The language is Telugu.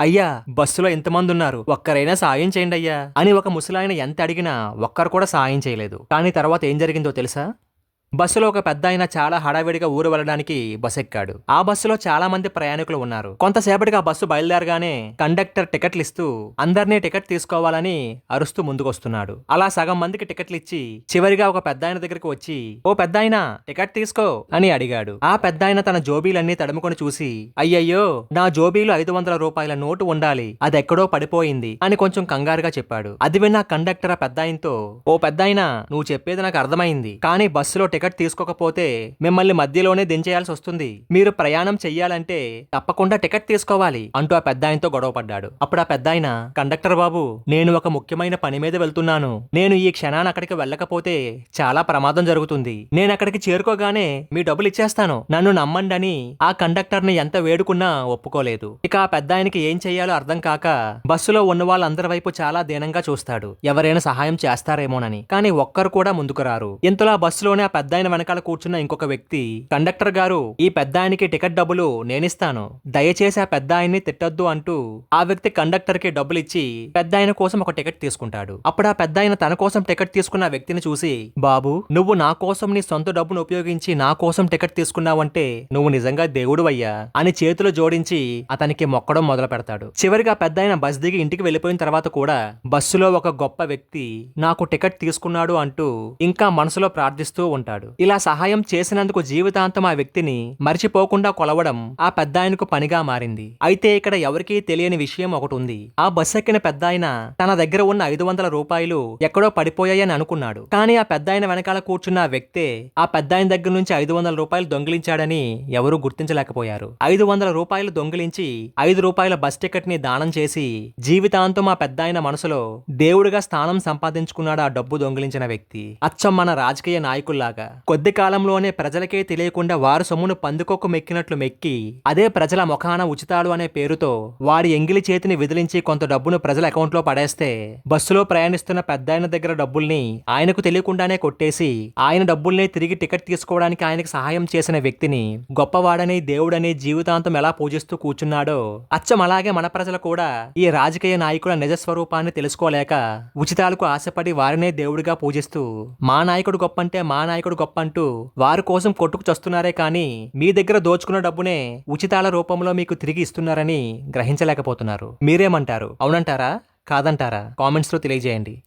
అయ్యా, బస్సులో ఇంతమంది ఉన్నారు, ఒక్కరైనా సాయం చేయండి అయ్యా అని ఒక ముసలాయన ఎంత అడిగినా ఒక్కరు కూడా సాయం చేయలేదు. కానీ తర్వాత ఏం జరిగిందో తెలుసా? బస్సులో ఒక పెద్దాయన చాలా హడావిడిగా ఊరు వెళ్ళడానికి బస్ ఎక్కాడు. ఆ బస్సులో చాలా మంది ప్రయాణికులు ఉన్నారు. కొంతసేపటికి ఆ బస్సు బయలుదేరగానే కండక్టర్ టికెట్లు ఇస్తూ అందరినీ టికెట్ తీసుకోవాలని అరుస్తూ ముందుకొస్తున్నాడు. అలా సగం మందికి టికెట్లు ఇచ్చి చివరిగా ఒక పెద్దాయన దగ్గరికి వచ్చి, ఓ పెద్దాయన, టికెట్ తీసుకో అని అడిగాడు. ఆ పెద్దాయన తన జోబీలన్నీ తడుముకొని చూసి, అయ్యయ్యో, నా జోబీలో 500 రూపాయల నోటు ఉండాలి, అదెక్కడో పడిపోయింది అని కొంచెం కంగారుగా చెప్పాడు. అది విన్న కండక్టర్ ఆ పెద్దాయనతో, ఓ పెద్దాయన, నువ్వు చెప్పేది నాకు అర్థమైంది, కానీ బస్సులో టికెట్ తీసుకోకపోతే మిమ్మల్ని మధ్యలోనే దించేయాల్సి వస్తుంది. మీరు ప్రయాణం చెయ్యాలంటే తప్పకుండా టికెట్ తీసుకోవాలి అంటూ ఆ పెద్దాయనతో గొడవ పడ్డాడు. అప్పుడు ఆ పెద్దాయన, కండక్టర్ బాబు, నేను ఒక ముఖ్యమైన పని మీద వెళ్తున్నాను. నేను ఈ క్షణాన్ని అక్కడికి వెళ్ళకపోతే చాలా ప్రమాదం జరుగుతుంది. నేను అక్కడికి చేరుకోగానే మీ డబ్బులు ఇచ్చేస్తాను, నన్ను నమ్మండి అని ఆ కండక్టర్ ని ఎంత వేడుకున్నా ఒప్పుకోలేదు. ఇక ఆ పెద్దాయనకి ఏం చెయ్యాలో అర్థం కాక బస్సులో ఉన్న వాళ్ళందరి వైపు చాలా దీనంగా చూస్తాడు, ఎవరైనా సహాయం చేస్తారేమోనని. కానీ ఒక్కరు కూడా ముందుకు రారు. ఇంతలో ఆ బస్సులోనే ఆ పెద్దాయన వెనకాల కూర్చున్న ఇంకొక వ్యక్తి, కండక్టర్ గారు, ఈ పెద్దాయనికి టికెట్ డబ్బులు నేనిస్తాను, దయచేసి ఆ పెద్దాయన్ని తిట్టొద్దు అంటూ ఆ వ్యక్తి కండక్టర్ కి డబ్బులు ఇచ్చి పెద్దాయన కోసం ఒక టికెట్ తీసుకుంటాడు. అప్పుడు ఆ పెద్దాయన తన కోసం టికెట్ తీసుకున్న వ్యక్తిని చూసి, బాబు, నువ్వు నా కోసం నీ సొంత డబ్బును ఉపయోగించి నా కోసం టికెట్ తీసుకున్నావంటే నువ్వు నిజంగా దేవుడు అయ్యా అని చేతులు జోడించి అతనికి మొక్కడం మొదలు పెడతాడు. చివరిగా పెద్దాయన బస్ దిగి ఇంటికి వెళ్లిపోయిన తర్వాత కూడా బస్సులో ఒక గొప్ప వ్యక్తి నాకు టికెట్ తీసుకున్నాడు అంటూ ఇంకా మనసులో ప్రార్థిస్తూ ఉంటాడు. ఇలా సహాయం చేసినందుకు జీవితాంతం ఆ వ్యక్తిని మర్చిపోకుండా కొలవడం ఆ పెద్దాయనకు పనిగా మారింది. అయితే ఇక్కడ ఎవరికీ తెలియని విషయం ఒకటి ఉంది. ఆ బస్ ఎక్కిన పెద్దాయన తన దగ్గర ఉన్న 500 రూపాయలు ఎక్కడో పడిపోయాయని అనుకున్నాడు. కానీ ఆ పెద్దాయన వెనకాల కూర్చున్న ఆ వ్యక్తే ఆ పెద్దాయన దగ్గర నుంచి 500 రూపాయలు దొంగిలించాడని ఎవరూ గుర్తించలేకపోయారు. 500 రూపాయలు దొంగిలించి 5 రూపాయల బస్ టికెట్ ని దానం చేసి జీవితాంతం ఆ పెద్దాయన మనసులో దేవుడిగా స్థానం సంపాదించుకున్నాడు ఆ డబ్బు దొంగిలించిన వ్యక్తి. అచ్చం మన రాజకీయ నాయకుల్లాగా కొద్ది కాలంలోనే ప్రజలకే తెలియకుండా వారు సొమ్మును పందుకొక్కు మెక్కినట్లు మెక్కి అదే ప్రజల ముఖాన ఉచితాలు అనే పేరుతో వారి ఎంగిలి చేతిని విదిలించి కొంత డబ్బును ప్రజల అకౌంట్ లో పడేస్తే బస్సులో ప్రయాణిస్తున్న పెద్దాయన దగ్గర డబ్బుల్ని ఆయనకు తెలియకుండానే కొట్టేసి ఆయన డబ్బుల్ని తిరిగి టికెట్ తీసుకోవడానికి ఆయనకు సహాయం చేసిన వ్యక్తిని గొప్పవాడని దేవుడని జీవితాంతం ఎలా పూజిస్తూ కూర్చున్నాడో అచ్చం అలాగే మన ప్రజలు కూడా ఈ రాజకీయ నాయకుల నిజస్వరూపాన్ని తెలుసుకోలేక ఉచితాలకు ఆశపడి వారినే దేవుడిగా పూజిస్తూ మా నాయకుడు గొప్ప అంటే మా నాయకుడు గొప్ప అంటూ వారి కోసం కొట్టుకు చస్తున్నారే కానీ మీ దగ్గర దోచుకున్న డబ్బునే ఉచితాల రూపంలో మీకు తిరిగి ఇస్తున్నారని గ్రహించలేకపోతున్నారు. మీరేమంటారు? అవునంటారా, కాదంటారా? కామెంట్స్ లో తెలియజేయండి.